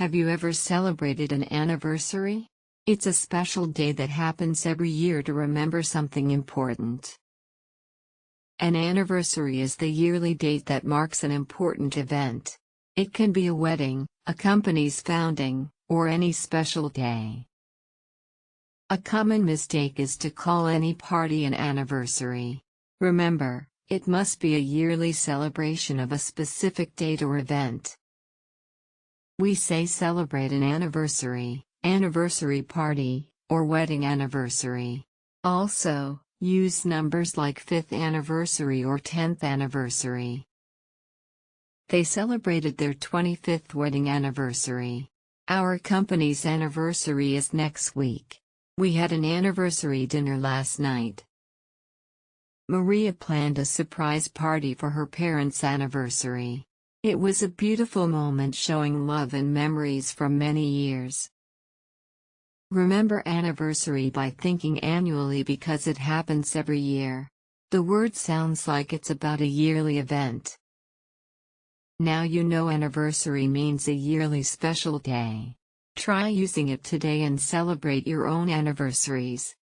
Have you ever celebrated an anniversary? It's a special day that happens every year to remember something important. An anniversary is the yearly date that marks an important event. It can be a wedding, a company's founding, or any special day. A common mistake is to call any party an anniversary. Remember, it must be a yearly celebration of a specific date or event. We say celebrate an anniversary, anniversary party, or wedding anniversary. Also, use numbers like 5th anniversary or 10th anniversary. They celebrated their 25th wedding anniversary. Our company's anniversary is next week. We had an anniversary dinner last night. Maria planned a surprise party for her parents' anniversary. It was a beautiful moment showing love and memories from many years. Remember anniversary by thinking annually because it happens every year. The word sounds like it's about a yearly event. Now you know anniversary means a yearly special day. Try using it today and celebrate your own anniversaries.